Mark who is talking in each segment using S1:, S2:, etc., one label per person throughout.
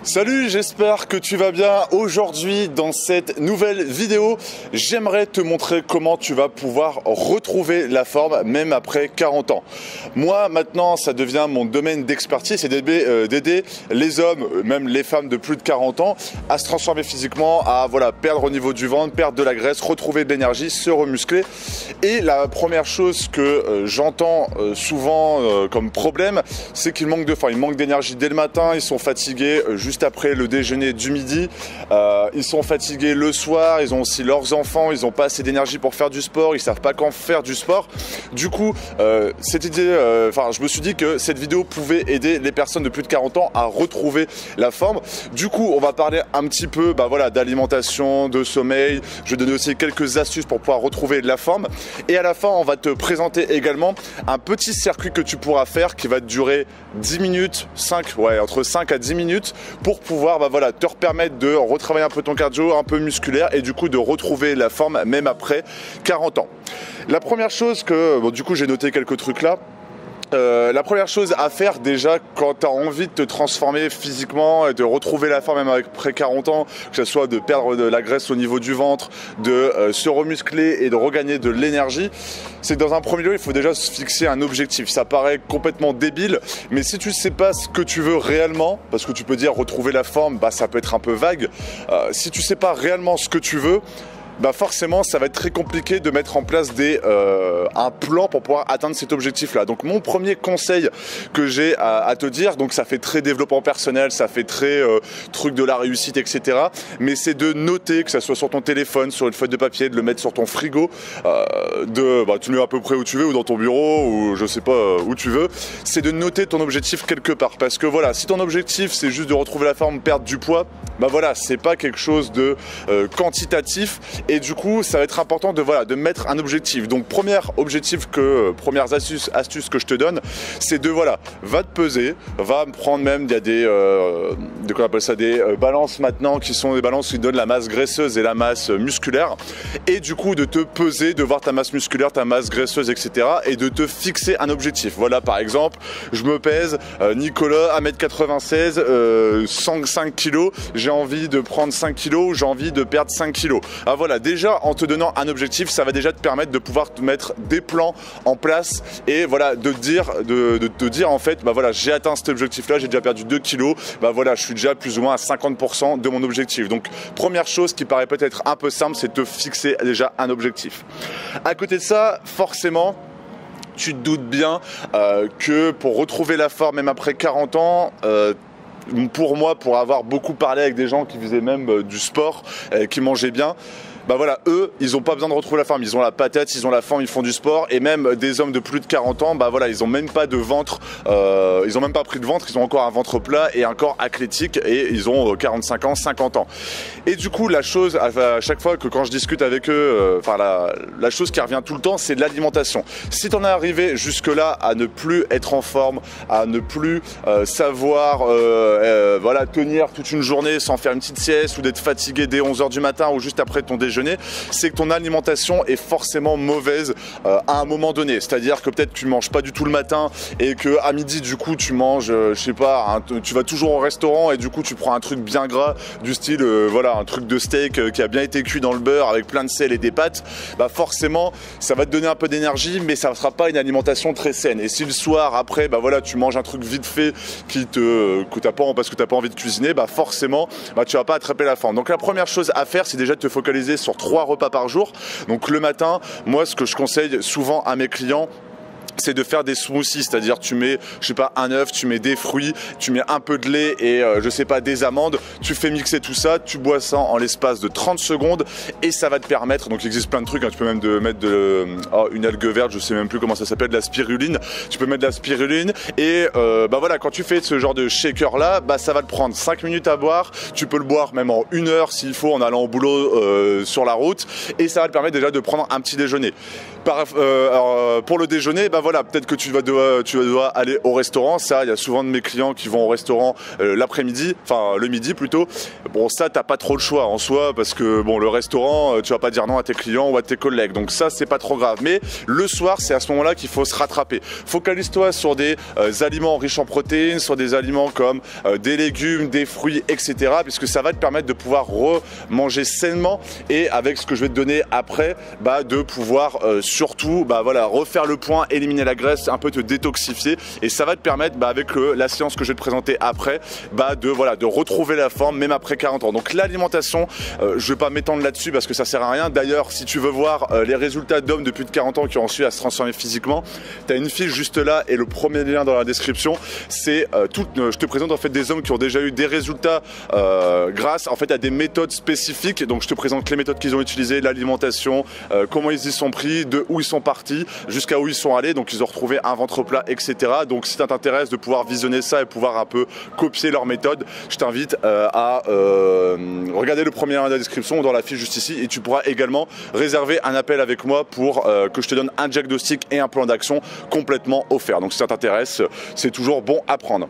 S1: Salut, j'espère que tu vas bien. Aujourd'hui, dans cette nouvelle vidéo, j'aimerais te montrer comment tu vas pouvoir retrouver la forme même après 40 ans. Moi, maintenant, ça devient mon domaine d'expertise, c'est d'aider les hommes, même les femmes de plus de 40 ans, à se transformer physiquement, à perdre au niveau du ventre, perdre de la graisse, retrouver de l'énergie, se remuscler. Et la première chose que j'entends souvent comme problème, c'est qu'il manque de faim. Ils manquent d'énergie dès le matin, ils sont fatigués juste après le déjeuner du midi, ils sont fatigués le soir, ils ont aussi leurs enfants, ils n'ont pas assez d'énergie pour faire du sport, ils savent pas quand faire du sport. Du coup, cette idée, je me suis dit que cette vidéo pouvait aider les personnes de plus de 40 ans à retrouver la forme. Du coup, on va parler un petit peu d'alimentation, de sommeil. Je vais donner aussi quelques astuces pour pouvoir retrouver la forme. Et à la fin, on va te présenter également un petit circuit que tu pourras faire qui va durer 10 minutes, entre 5 à 10 minutes pour pouvoir te permettre de retravailler un peu ton cardio, un peu musculaire et du coup de retrouver la forme même après 40 ans. La première chose que, du coup j'ai noté quelques trucs là. La première chose à faire déjà quand tu as envie de te transformer physiquement et de retrouver la forme même après 40 ans, que ce soit de perdre de la graisse au niveau du ventre, de se remuscler et de regagner de l'énergie, c'est que dans un premier lieu il faut déjà se fixer un objectif. Ça paraît complètement débile, mais si tu ne sais pas ce que tu veux réellement, parce que tu peux dire retrouver la forme, ça peut être un peu vague, si tu ne sais pas réellement ce que tu veux, forcément ça va être très compliqué de mettre en place un plan pour pouvoir atteindre cet objectif là. Donc mon premier conseil que j'ai à te dire, donc ça fait très développement personnel, ça fait très truc de la réussite etc, mais c'est de noter, que ça soit sur ton téléphone, sur une feuille de papier, de le mettre sur ton frigo, tu le mets à peu près où tu veux ou dans ton bureau ou je sais pas où tu veux, c'est de noter ton objectif quelque part, parce que si ton objectif c'est juste de retrouver la forme, perdre du poids, c'est pas quelque chose de quantitatif. Et du coup, ça va être important de mettre un objectif. Donc, premières astuces que je te donne, c'est va te peser, va me prendre même, il y a des balances maintenant qui sont des balances qui donnent la masse graisseuse et la masse musculaire. Et du coup, de te peser, de voir ta masse musculaire, ta masse graisseuse, etc. Et de te fixer un objectif. Voilà, par exemple, je me pèse, Nicolas, 1m96, 105 kg, j'ai envie de prendre 5 kg, j'ai envie de perdre 5 kg. Déjà en te donnant un objectif, ça va déjà te permettre de pouvoir te mettre des plans en place et de te dire en fait j'ai atteint cet objectif là, j'ai déjà perdu 2 kilos, je suis déjà plus ou moins à 50% de mon objectif. Donc première chose qui paraît peut-être un peu simple, c'est de te fixer déjà un objectif. À côté de ça, forcément tu te doutes bien que pour retrouver la forme même après 40 ans, pour moi, pour avoir beaucoup parlé avec des gens qui faisaient même du sport, qui mangeaient bien, eux, ils n'ont pas besoin de retrouver la forme, ils ont la patate, ils ont la forme, ils font du sport, et même des hommes de plus de 40 ans, ils n'ont même pas de ventre, ils n'ont même pas pris de ventre, ils ont encore un ventre plat et un corps athlétique, et ils ont 45 ans, 50 ans. Et du coup, la chose, à chaque fois que quand je discute avec eux, la chose qui revient tout le temps, c'est de l'alimentation. Si tu en es arrivé jusque-là à ne plus être en forme, à ne plus savoir tenir toute une journée sans faire une petite sieste, ou d'être fatigué dès 11h du matin ou juste après ton déjeuner, c'est que ton alimentation est forcément mauvaise à un moment donné. C'est-à-dire que peut-être tu manges pas du tout le matin et que à midi du coup tu manges, tu vas toujours au restaurant et du coup tu prends un truc bien gras du style un truc de steak qui a bien été cuit dans le beurre avec plein de sel et des pâtes. Forcément ça va te donner un peu d'énergie, mais ça ne sera pas une alimentation très saine. Et si le soir après tu manges un truc vite fait parce que t'as pas envie de cuisiner, forcément tu vas pas attraper la faim. Donc la première chose à faire, c'est déjà de te focaliser sur 3 repas par jour. Donc le matin, moi ce que je conseille souvent à mes clients, c'est de faire des smoothies, c'est-à-dire tu mets, un œuf, tu mets des fruits, tu mets un peu de lait et des amandes, tu fais mixer tout ça, tu bois ça en l'espace de 30 secondes et ça va te permettre, donc il existe plein de trucs, tu peux même mettre une algue verte, je sais même plus comment ça s'appelle, de la spiruline, tu peux mettre de la spiruline et quand tu fais ce genre de shaker là, ça va te prendre 5 minutes à boire, tu peux le boire même en 1 heure s'il faut en allant au boulot sur la route, et ça va te permettre déjà de prendre un petit déjeuner. Pour le déjeuner, bah voilà, peut-être que tu vas devoir aller au restaurant. Ça, il y a souvent de mes clients qui vont au restaurant l'après-midi, enfin le midi plutôt. Bon, ça, t'as pas trop le choix en soi parce que bon, le restaurant, tu vas pas dire non à tes clients ou à tes collègues. Donc ça, c'est pas trop grave. Mais le soir, c'est à ce moment-là qu'il faut se rattraper. Focalise-toi sur des aliments riches en protéines, sur des aliments comme des légumes, des fruits, etc. Puisque ça va te permettre de pouvoir manger sainement et avec ce que je vais te donner après, bah, de pouvoir surtout bah, voilà, refaire le point, éliminer la graisse, un peu te détoxifier et ça va te permettre bah, avec la séance que je vais te présenter après bah, de retrouver la forme même après 40 ans. Donc l'alimentation, je vais pas m'étendre là-dessus parce que ça sert à rien. D'ailleurs, si tu veux voir les résultats d'hommes de plus de 40 ans qui ont réussi à se transformer physiquement, tu as une fiche juste là et le premier lien dans la description, c'est je te présente en fait des hommes qui ont déjà eu des résultats grâce en fait à des méthodes spécifiques. Donc je te présente les méthodes qu'ils ont utilisées, l'alimentation, comment ils y sont pris, de où ils sont partis jusqu'à où ils sont allés. Donc ils ont retrouvé un ventre plat, etc. Donc si ça t'intéresse de pouvoir visionner ça et pouvoir un peu copier leur méthode, je t'invite à regarder le premier lien dans la description ou dans la fiche juste ici et tu pourras également réserver un appel avec moi pour que je te donne un diagnostic et un plan d'action complètement offert. Donc si ça t'intéresse, c'est toujours bon à prendre.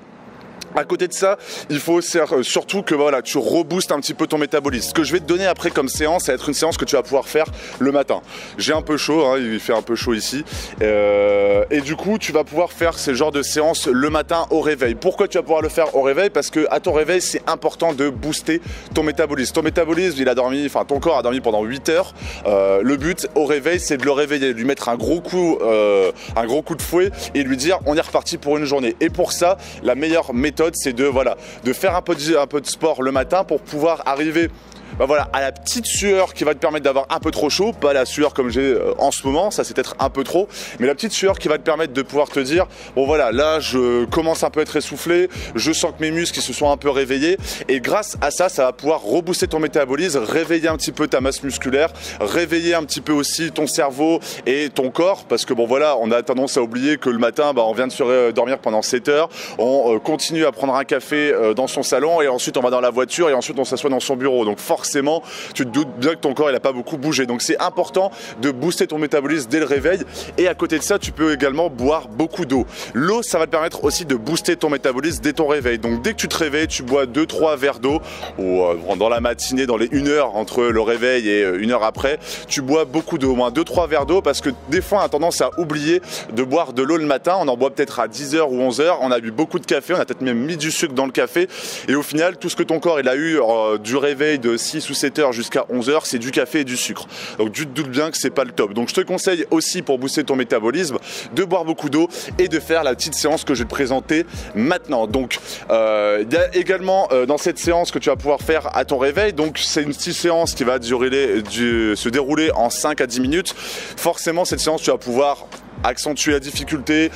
S1: À côté de ça, il faut surtout que voilà, tu reboostes un petit peu ton métabolisme. Ce que je vais te donner après comme séance, ça va être une séance que tu vas pouvoir faire le matin. J'ai un peu chaud, hein, il fait un peu chaud ici. Et du coup, tu vas pouvoir faire ce genre de séance le matin au réveil. Pourquoi tu vas pouvoir le faire au réveil? Parce que à ton réveil, c'est important de booster ton métabolisme. Ton métabolisme, il a dormi, enfin ton corps a dormi pendant 8 heures. Le but au réveil, c'est de le réveiller, de lui mettre un gros coup de fouet et lui dire on est reparti pour une journée. Et pour ça, la meilleure méthode, c'est de faire un peu de sport le matin pour pouvoir arriver bah voilà, à la petite sueur qui va te permettre d'avoir un peu trop chaud, pas la sueur comme j'ai en ce moment, ça c'est peut-être un peu trop, mais la petite sueur qui va te permettre de pouvoir te dire bon voilà, là je commence un peu à être essoufflé, je sens que mes muscles se sont un peu réveillés et grâce à ça, ça va pouvoir rebooster ton métabolisme, réveiller un petit peu ta masse musculaire, réveiller un petit peu aussi ton cerveau et ton corps parce que bon voilà, on a tendance à oublier que le matin, bah, on vient de se dormir pendant 7 heures, on continue à prendre un café dans son salon et ensuite on va dans la voiture et ensuite on s'assoit dans son bureau. Donc forcément, tu te doutes bien que ton corps il n'a pas beaucoup bougé. Donc c'est important de booster ton métabolisme dès le réveil. Et à côté de ça, tu peux également boire beaucoup d'eau. L'eau, ça va te permettre aussi de booster ton métabolisme dès ton réveil. Donc dès que tu te réveilles, tu bois 2-3 verres d'eau ou dans la matinée, dans les 1 heure entre le réveil et 1 heure après, tu bois beaucoup d'eau, au moins 2-3 verres d'eau parce que des fois on a tendance à oublier de boire de l'eau le matin. On en boit peut-être à 10h ou 11h. On a bu beaucoup de café, on a peut-être même mis du sucre dans le café. Et au final, tout ce que ton corps il a eu du réveil de 6 ou 7 heures jusqu'à 11 heures, c'est du café et du sucre. Donc tu te doutes bien que c'est pas le top. Donc je te conseille aussi pour booster ton métabolisme de boire beaucoup d'eau et de faire la petite séance que je vais te présenter maintenant. Donc il y a également dans cette séance que tu vas pouvoir faire à ton réveil. Donc c'est une petite séance qui va se dérouler en 5 à 10 minutes. Forcément cette séance tu vas pouvoir accentuer la difficulté,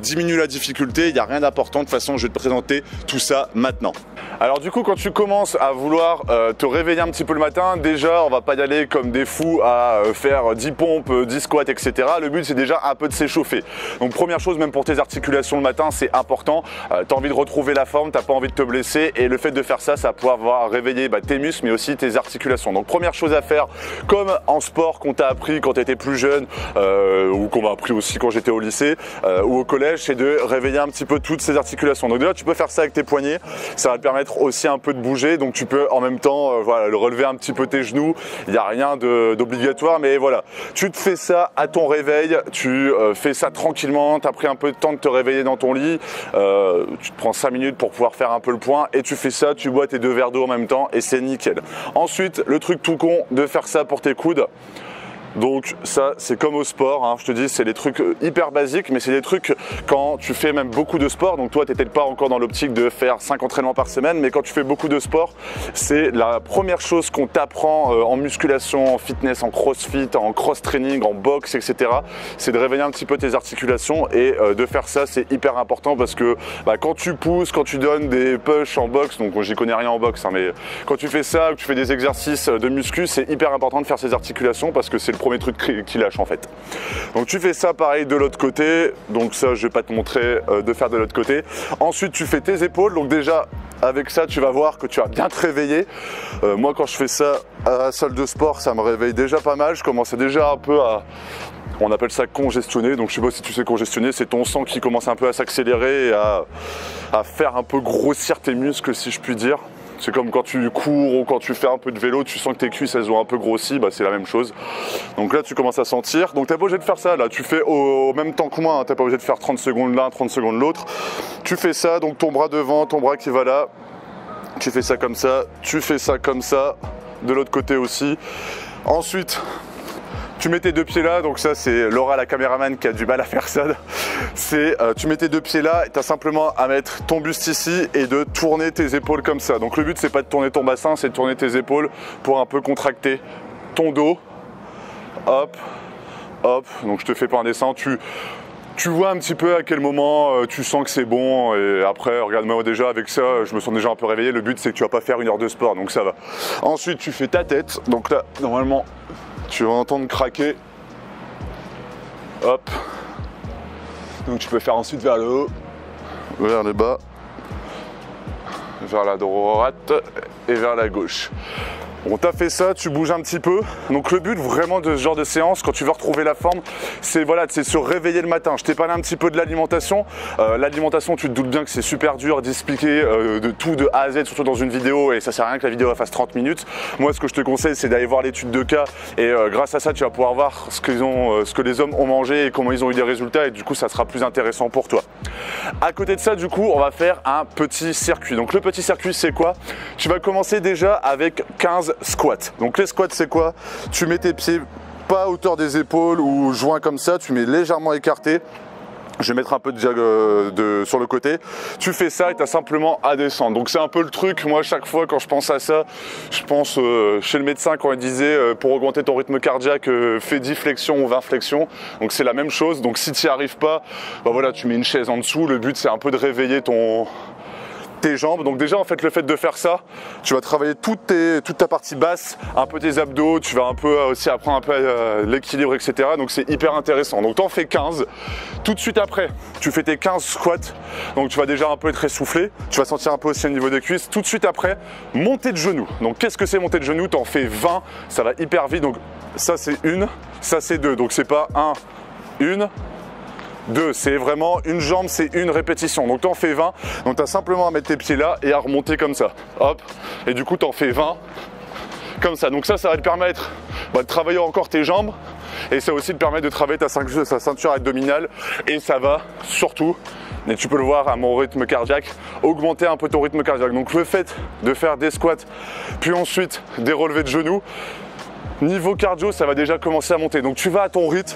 S1: diminuer la difficulté, il n'y a rien d'important. De toute façon, je vais te présenter tout ça maintenant. Alors du coup, quand tu commences à vouloir te réveiller un petit peu le matin, déjà, on va pas y aller comme des fous à faire 10 pompes, 10 squats, etc. Le but, c'est déjà un peu de s'échauffer. Donc première chose, même pour tes articulations le matin, c'est important. Tu as envie de retrouver la forme, tu n'as pas envie de te blesser et le fait de faire ça, ça va pouvoir réveiller tes muscles, mais aussi tes articulations. Donc première chose à faire, comme en sport qu'on t'a appris quand tu étais plus jeune ou qu'on m'a appris aussi quand j'étais au lycée ou au collège, c'est de réveiller un petit peu toutes ces articulations. Donc déjà tu peux faire ça avec tes poignets, ça va te permettre aussi un peu de bouger, donc tu peux en même temps voilà, relever un petit peu tes genoux, il n'y a rien d'obligatoire, mais voilà, tu te fais ça à ton réveil, tu fais ça tranquillement, tu as pris un peu de temps de te réveiller dans ton lit, tu te prends 5 minutes pour pouvoir faire un peu le point et tu fais ça, tu bois tes 2 verres d'eau en même temps et c'est nickel. Ensuite, le truc tout con de faire ça pour tes coudes. Donc ça c'est comme au sport, hein. Je te dis c'est des trucs hyper basiques, mais c'est des trucs quand tu fais même beaucoup de sport. Donc toi t'es peut-être pas encore dans l'optique de faire 5 entraînements par semaine, mais quand tu fais beaucoup de sport, c'est la première chose qu'on t'apprend en musculation, en fitness, en crossfit, en cross training, en boxe, etc. C'est de réveiller un petit peu tes articulations et de faire ça c'est hyper important parce que quand tu pousses, quand tu donnes des push en boxe, donc j'y connais rien en boxe, hein, mais quand tu fais ça, que tu fais des exercices de muscu, c'est hyper important de faire ces articulations parce que c'est le premier truc qui lâche en fait. Donc tu fais ça pareil de l'autre côté, donc ça je vais pas te montrer de faire de l'autre côté. Ensuite tu fais tes épaules, donc déjà avec ça tu vas voir que tu vas bien te réveiller. Moi quand je fais ça à la salle de sport, ça me réveille déjà pas mal, je commençais déjà un peu On appelle ça congestionner, donc je sais pas si tu sais congestionner, c'est ton sang qui commence un peu à s'accélérer et à faire un peu grossir tes muscles, si je puis dire. C'est comme quand tu cours ou quand tu fais un peu de vélo, tu sens que tes cuisses elles ont un peu grossi, bah c'est la même chose. Donc là tu commences à sentir, donc t'es pas obligé de faire ça, là tu fais au même temps que moi, hein. T'es pas obligé de faire 30 secondes l'un, 30 secondes l'autre. Tu fais ça, donc ton bras devant, ton bras qui va là, tu fais ça comme ça, tu fais ça comme ça, de l'autre côté aussi. Ensuite, tu mets tes deux pieds là, donc ça c'est Laura la caméraman qui a du mal à faire ça. C'est tu mets tes deux pieds là et tu as simplement à mettre ton buste ici et de tourner tes épaules comme ça. Donc le but c'est pas de tourner ton bassin, c'est de tourner tes épaules pour un peu contracter ton dos. Hop, hop, donc je te fais pas un dessin, tu vois un petit peu à quel moment tu sens que c'est bon et après regarde-moi déjà avec ça, je me sens déjà un peu réveillé. Le but c'est que tu vas pas faire 1 heure de sport, donc ça va. Ensuite tu fais ta tête, donc là normalement tu vas entendre craquer. Hop. Donc tu peux faire ensuite vers le haut, vers le bas, vers la droite et vers la gauche. Bon, t'as fait ça, tu bouges un petit peu. Donc le but vraiment de ce genre de séance, quand tu veux retrouver la forme, c'est voilà, c'est se réveiller le matin. Je t'ai parlé un petit peu de l'alimentation. L'alimentation, tu te doutes bien que c'est super dur d'expliquer de tout de A à Z, surtout dans une vidéo, et ça sert à rien que la vidéo fasse 30 minutes. Moi, ce que je te conseille, c'est d'aller voir l'étude de cas, et grâce à ça, tu vas pouvoir voir ce que les hommes ont mangé et comment ils ont eu des résultats, et du coup, ça sera plus intéressant pour toi. À côté de ça, du coup, on va faire un petit circuit. Donc le petit circuit, c'est quoi? Tu vas commencer déjà avec 15 squats. Donc les squats c'est quoi? Tu mets tes pieds pas à hauteur des épaules ou joints comme ça, tu mets légèrement écarté. Je vais mettre un peu sur le côté. Tu fais ça et tu as simplement à descendre. Donc c'est un peu le truc, moi chaque fois quand je pense à ça, je pense chez le médecin quand il disait pour augmenter ton rythme cardiaque, fais 10 flexions ou 20 flexions. Donc c'est la même chose. Donc si tu n'y arrives pas, bah voilà, tu mets une chaise en dessous. Le but c'est un peu de réveiller tes jambes. Donc déjà en fait le fait de faire ça, tu vas travailler toute ta partie basse, un peu tes abdos, tu vas un peu aussi apprendre un peu l'équilibre, etc. Donc c'est hyper intéressant. Donc t'en fais 15. Tout de suite après, tu fais tes 15 squats. Donc tu vas déjà un peu être essoufflé. Tu vas sentir un peu aussi au niveau des cuisses. Tout de suite après, montée de genoux. Donc qu'est-ce que c'est montée de genoux? T'en fais 20. Ça va hyper vite. Donc ça c'est une, ça c'est deux. Donc c'est pas un, une. 2, c'est vraiment une jambe, c'est une répétition. Donc tu en fais 20, donc tu as simplement à mettre tes pieds là et à remonter comme ça. Hop, et du coup tu en fais 20 comme ça. Donc ça va te permettre de travailler encore tes jambes et ça aussi te permet de travailler ta ceinture abdominale et ça va surtout, et tu peux le voir à mon rythme cardiaque, augmenter un peu ton rythme cardiaque. Donc le fait de faire des squats, puis ensuite des relevés de genoux, niveau cardio, ça va déjà commencer à monter. Donc tu vas à ton rythme.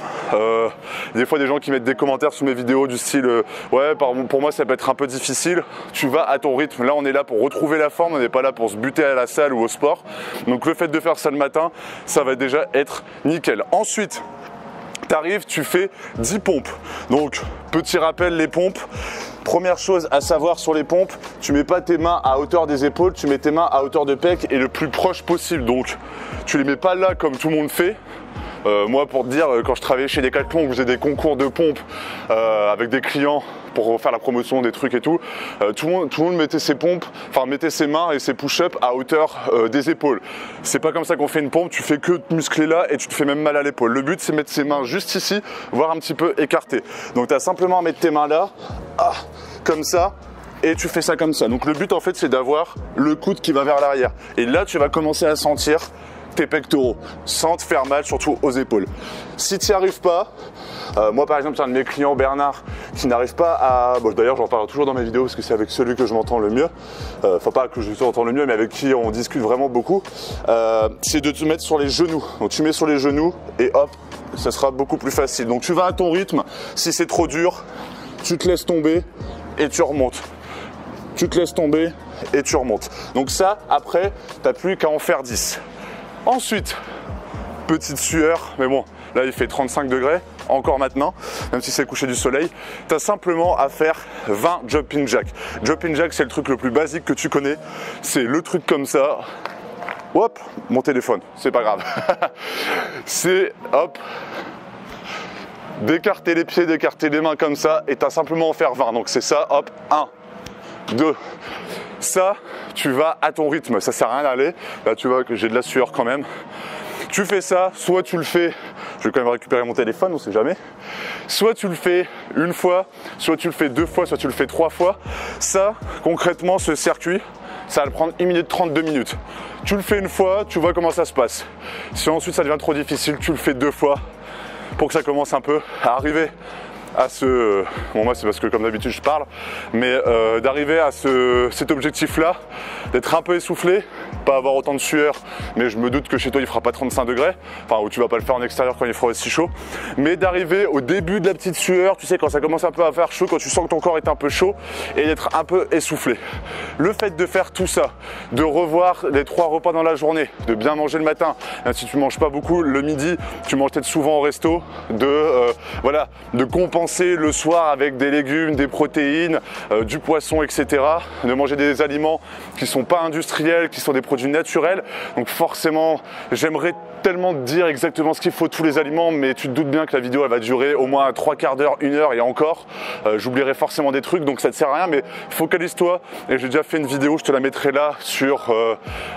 S1: Des fois des gens qui mettent des commentaires sous mes vidéos du style ouais, pour moi ça peut être un peu difficile. Tu vas à ton rythme. Là on est là pour retrouver la forme, on n'est pas là pour se buter à la salle ou au sport. Donc le fait de faire ça le matin, ça va déjà être nickel. Ensuite, tu arrives, tu fais 10 pompes. Donc petit rappel, les pompes. Première chose à savoir sur les pompes, tu mets pas tes mains à hauteur des épaules, tu mets tes mains à hauteur de pec et le plus proche possible. Donc tu les mets pas là comme tout le monde fait. Moi pour te dire, quand je travaillais chez Decathlon, où j'ai des concours de pompes avec des clients pour faire la promotion des trucs et tout, tout le monde mettait ses pompes, enfin mettait ses mains et ses push-ups à hauteur des épaules. C'est pas comme ça qu'on fait une pompe, tu fais que te muscler là et tu te fais même mal à l'épaule. Le but c'est mettre ses mains juste ici, voire un petit peu écartées. Donc tu as simplement à mettre tes mains là, comme ça, et tu fais ça comme ça. Donc le but en fait c'est d'avoir le coude qui va vers l'arrière. Et là tu vas commencer à sentir tes pectoraux sans te faire mal, surtout aux épaules. Si tu n'y arrives pas, moi par exemple, c'est un de mes clients, Bernard, qui n'arrive pas à... Bon, d'ailleurs, j'en parle toujours dans mes vidéos parce que c'est avec celui que je m'entends le mieux. Enfin, pas que je m'entends le mieux, mais avec qui on discute vraiment beaucoup. C'est de te mettre sur les genoux. Donc tu mets sur les genoux et hop, ça sera beaucoup plus facile. Donc tu vas à ton rythme. Si c'est trop dur, tu te laisses tomber et tu remontes. Tu te laisses tomber et tu remontes. Donc ça, après, tu n'as plus qu'à en faire 10. Ensuite, petite sueur, mais bon, là il fait 35 degrés, encore maintenant, même si c'est le coucher du soleil. Tu as simplement à faire 20 jumping jack. Jumping jack, c'est le truc le plus basique que tu connais. C'est le truc comme ça. Hop, mon téléphone, c'est pas grave. C'est hop, d'écarter les pieds, d'écarter les mains comme ça, et tu as simplement à en faire 20. Donc c'est ça, hop, 1, 2. Ça, tu vas à ton rythme, ça sert à rien d'aller. Là, tu vois que j'ai de la sueur quand même. Tu fais ça, soit tu le fais, je vais quand même récupérer mon téléphone, on sait jamais, soit tu le fais une fois, soit tu le fais 2 fois, soit tu le fais 3 fois. Ça, concrètement, ce circuit, ça va le prendre 1 minute 30, 2 minutes. Tu le fais une fois, tu vois comment ça se passe. Si ensuite ça devient trop difficile, tu le fais 2 fois pour que ça commence un peu à arriver à ce... Bon, moi c'est parce que comme d'habitude je parle, mais d'arriver à cet objectif-là, d'être un peu essoufflé, pas avoir autant de sueur, mais je me doute que chez toi il fera pas 35 degrés, enfin ou tu vas pas le faire en extérieur quand il fera aussi chaud, mais d'arriver au début de la petite sueur, tu sais quand ça commence un peu à faire chaud, quand tu sens que ton corps est un peu chaud et d'être un peu essoufflé. Le fait de faire tout ça, de revoir les 3 repas dans la journée, de bien manger le matin, même si tu manges pas beaucoup, le midi tu manges peut-être souvent au resto, voilà, de compenser le soir avec des légumes, des protéines, du poisson, etc. De manger des aliments qui sont pas industriels, qui sont des produits naturels. Donc forcément, j'aimerais tellement te dire exactement ce qu'il faut tous les aliments, mais tu te doutes bien que la vidéo elle va durer au moins 3/4 d'heure, 1 heure et encore. J'oublierai forcément des trucs, donc ça ne sert à rien, mais focalise-toi. Et j'ai déjà fait une vidéo, je te la mettrai là sur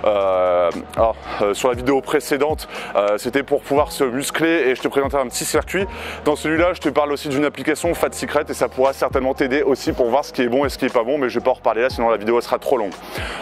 S1: la vidéo précédente. C'était pour pouvoir se muscler et je te présentais un petit circuit. Dans celui-là, je te parle aussi d'une application Fat Secret et ça pourra certainement t'aider aussi pour voir ce qui est bon et ce qui est pas bon, mais je vais pas en reparler là, sinon la vidéo elle sera trop longue.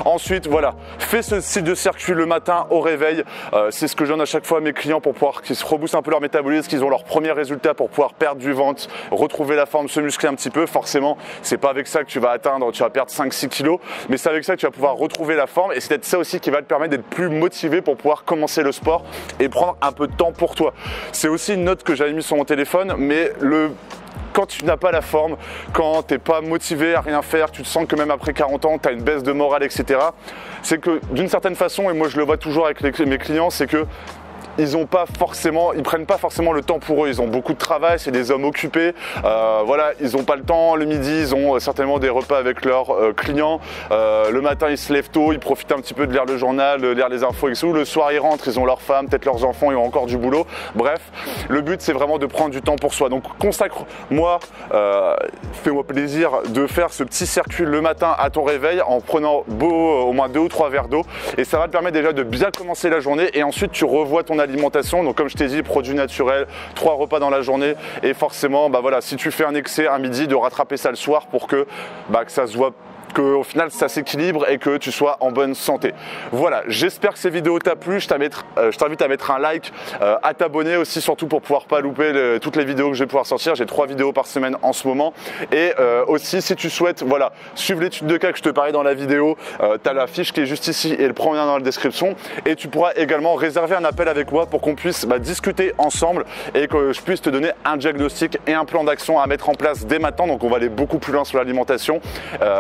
S1: Ensuite, voilà, fais ce style de circuit le matin au réveil. C'est ce que je donne à chaque fois à mes clients pour pouvoir qu'ils se reboostent un peu leur métabolisme, qu'ils ont leurs premiers résultats pour pouvoir perdre du ventre, retrouver la forme, se muscler un petit peu. Forcément, c'est pas avec ça que tu vas perdre 5-6 kilos, mais c'est avec ça que tu vas pouvoir retrouver la forme et c'est peut-être ça aussi qui va te permettre d'être plus motivé pour pouvoir commencer le sport et prendre un peu de temps pour toi. C'est aussi une note que j'avais mis sur mon téléphone, mais quand tu n'as pas la forme, quand tu n'es pas motivé à rien faire, tu te sens que même après 40 ans, tu as une baisse de morale, etc. C'est que d'une certaine façon, et moi je le vois toujours avec mes clients, c'est que ils prennent pas forcément le temps pour eux, ils ont beaucoup de travail, c'est des hommes occupés, voilà, ils n'ont pas le temps, le midi ils ont certainement des repas avec leurs clients, le matin ils se lèvent tôt, ils profitent un petit peu de lire le journal, de lire les infos et tout, le soir ils rentrent, ils ont leurs femmes, peut-être leurs enfants, ils ont encore du boulot, bref, le but c'est vraiment de prendre du temps pour soi, donc consacre-moi, fais-moi plaisir de faire ce petit circuit le matin à ton réveil en prenant au moins 2 ou 3 verres d'eau et ça va te permettre déjà de bien commencer la journée et ensuite tu revois ton alimentation, donc comme je t'ai dit, produits naturels, 3 repas dans la journée et forcément voilà, si tu fais un excès à midi, de rattraper ça le soir pour que ça se voit, qu'au final ça s'équilibre et que tu sois en bonne santé. Voilà, j'espère que ces vidéos t'ont plu, je t'invite à mettre un like, à t'abonner aussi, surtout pour pouvoir pas louper toutes les vidéos que je vais pouvoir sortir. J'ai 3 vidéos par semaine en ce moment et aussi si tu souhaites suivre l'étude de cas que je te parlais dans la vidéo, tu as la fiche qui est juste ici et le premier lien dans la description et tu pourras également réserver un appel avec moi pour qu'on puisse discuter ensemble et que je puisse te donner un diagnostic et un plan d'action à mettre en place dès maintenant. Donc on va aller beaucoup plus loin sur l'alimentation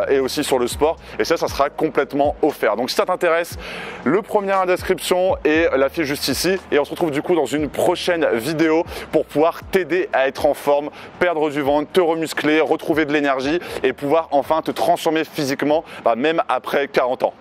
S1: et aussi sur le sport et ça sera complètement offert. Donc si ça t'intéresse, le premier lien dans la description et la fiche juste ici et on se retrouve du coup dans une prochaine vidéo pour pouvoir t'aider à être en forme, perdre du ventre, te remuscler, retrouver de l'énergie et pouvoir enfin te transformer physiquement même après 40 ans.